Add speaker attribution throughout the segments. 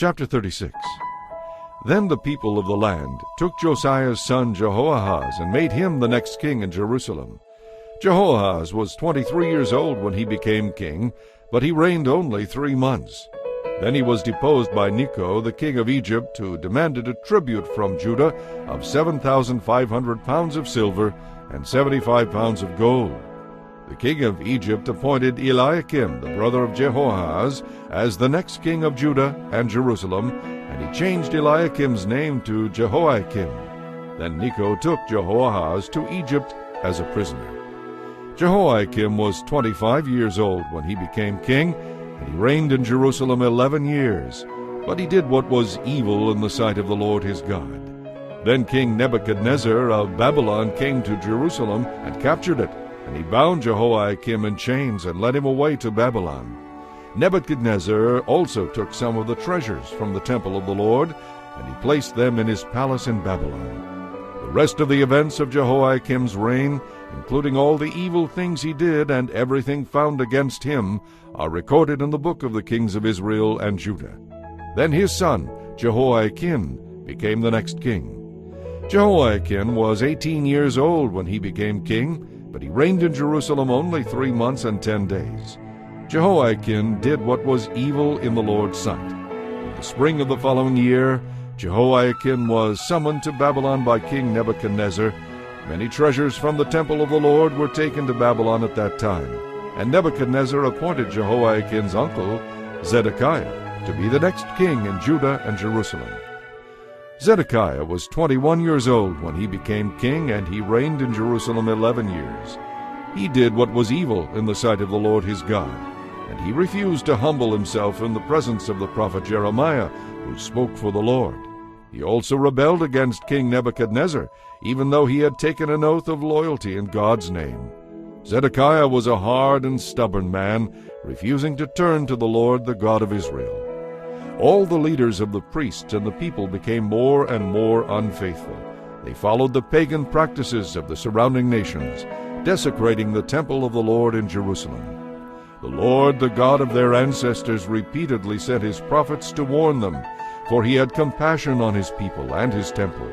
Speaker 1: Chapter 36. Then the people of the land took Josiah's son Jehoahaz and made him the next king in Jerusalem. Jehoahaz was 23 years old when he became king, but he reigned only 3 months. Then he was deposed by Necho, the king of Egypt, who demanded a tribute from Judah of 7,500 pounds of silver and 75 pounds of gold. The king of Egypt appointed Eliakim, the brother of Jehoahaz, as the next king of Judah and Jerusalem, and he changed Eliakim's name to Jehoiakim. Then Necho took Jehoahaz to Egypt as a prisoner. Jehoiakim was 25 years old when he became king, and he reigned in Jerusalem 11 years. But he did what was evil in the sight of the Lord his God. Then King Nebuchadnezzar of Babylon came to Jerusalem and captured it, and he bound Jehoiakim in chains and led him away to Babylon. Nebuchadnezzar also took some of the treasures from the temple of the Lord, and he placed them in his palace in Babylon. The rest of the events of Jehoiakim's reign, including all the evil things he did and everything found against him, are recorded in the book of the kings of Israel and Judah. Then his son, Jehoiakim, became the next king. Jehoiakim was 18 years old when he became king, but he reigned in Jerusalem only 3 months and 10 days. Jehoiakim did what was evil in the Lord's sight. In the spring of the following year, Jehoiakim was summoned to Babylon by King Nebuchadnezzar. Many treasures from the temple of the Lord were taken to Babylon at that time, and Nebuchadnezzar appointed Jehoiakim's uncle, Zedekiah, to be the next king in Judah and Jerusalem. Zedekiah was 21 years old when he became king, and he reigned in Jerusalem 11 years. He did what was evil in the sight of the Lord his God, and he refused to humble himself in the presence of the prophet Jeremiah, who spoke for the Lord. He also rebelled against King Nebuchadnezzar, even though he had taken an oath of loyalty in God's name. Zedekiah was a hard and stubborn man, refusing to turn to the Lord, the God of Israel. All the leaders of the priests and the people became more and more unfaithful. They followed the pagan practices of the surrounding nations, desecrating the temple of the Lord in Jerusalem. The Lord, the God of their ancestors, repeatedly sent his prophets to warn them, for he had compassion on his people and his temple.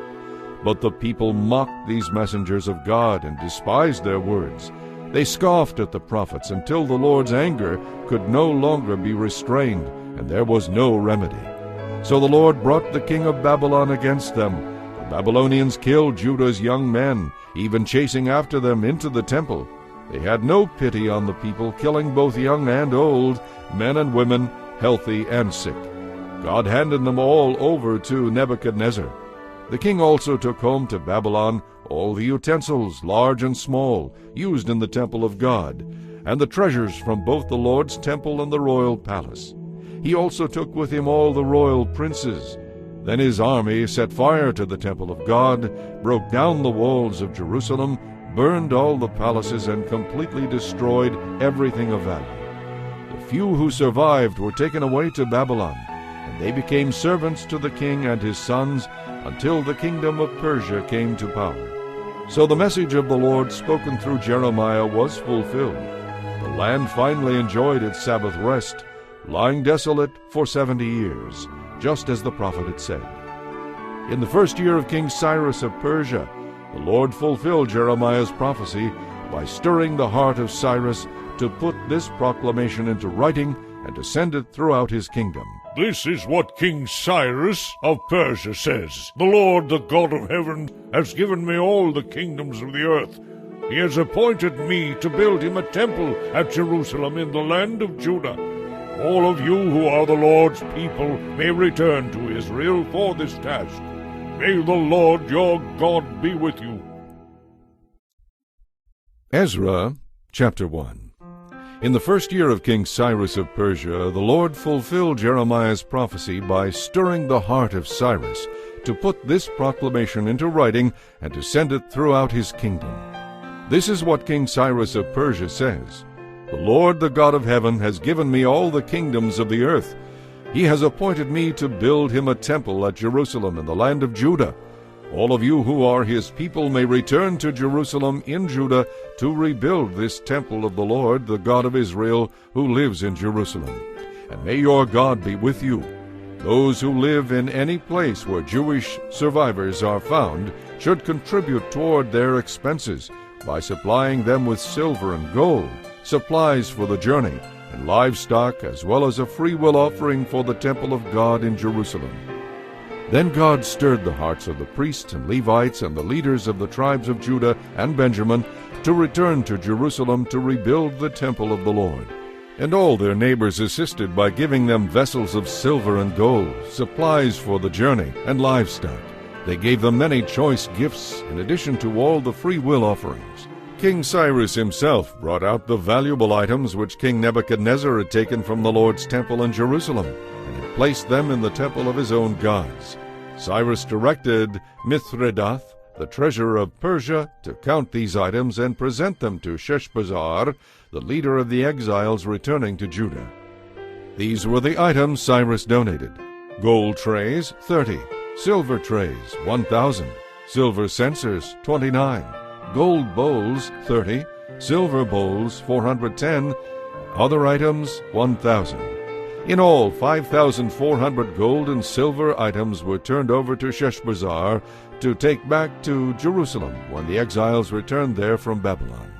Speaker 1: But the people mocked these messengers of God and despised their words. They scoffed at the prophets until the Lord's anger could no longer be restrained, and there was no remedy. So the Lord brought the king of Babylon against them. The Babylonians killed Judah's young men, even chasing after them into the temple. They had no pity on the people, killing both young and old, men and women, healthy and sick. God handed them all over to Nebuchadnezzar. The king also took home to Babylon all the utensils, large and small, used in the temple of God, and the treasures from both the Lord's temple and the royal palace. He also took with him all the royal princes. Then his army set fire to the temple of God, broke down the walls of Jerusalem, burned all the palaces, and completely destroyed everything of value. The few who survived were taken away to Babylon, and they became servants to the king and his sons until the kingdom of Persia came to power. So the message of the Lord spoken through Jeremiah was fulfilled. The land finally enjoyed its Sabbath rest, lying desolate for 70 years, just as the prophet had said. In the first year of King Cyrus of Persia, the Lord fulfilled Jeremiah's prophecy by stirring the heart of Cyrus to put this proclamation into writing and to send it throughout his kingdom.
Speaker 2: This is what King Cyrus of Persia says. The Lord, the God of heaven, has given me all the kingdoms of the earth. He has appointed me to build him a temple at Jerusalem in the land of Judah. All of you who are the Lord's people may return to Israel for this task. May the Lord your God be with you.
Speaker 1: Ezra, chapter 1. In the first year of King Cyrus of Persia, the Lord fulfilled Jeremiah's prophecy by stirring the heart of Cyrus to put this proclamation into writing and to send it throughout his kingdom. This is what King Cyrus of Persia says. The Lord, the God of heaven, has given me all the kingdoms of the earth. He has appointed me to build him a temple at Jerusalem in the land of Judah. All of you who are his people may return to Jerusalem in Judah to rebuild this temple of the Lord, the God of Israel, who lives in Jerusalem. And may your God be with you. Those who live in any place where Jewish survivors are found should contribute toward their expenses by supplying them with silver and gold, supplies for the journey, and livestock, as well as a free-will offering for the temple of God in Jerusalem. Then God stirred the hearts of the priests and Levites and the leaders of the tribes of Judah and Benjamin to return to Jerusalem to rebuild the temple of the Lord. And all their neighbors assisted by giving them vessels of silver and gold, supplies for the journey, and livestock. They gave them many choice gifts in addition to all the free will offerings. King Cyrus himself brought out the valuable items which King Nebuchadnezzar had taken from the Lord's temple in Jerusalem, and had placed them in the temple of his own gods. Cyrus directed Mithredath, the treasurer of Persia, to count these items and present them to Sheshbazzar, the leader of the exiles returning to Judah. These were the items Cyrus donated: gold trays, 30, silver trays, 1,000, silver censers, 29, gold bowls, 30, silver bowls, 410, other items, 1,000. In all, 5,400 gold and silver items were turned over to Sheshbazzar to take back to Jerusalem when the exiles returned there from Babylon.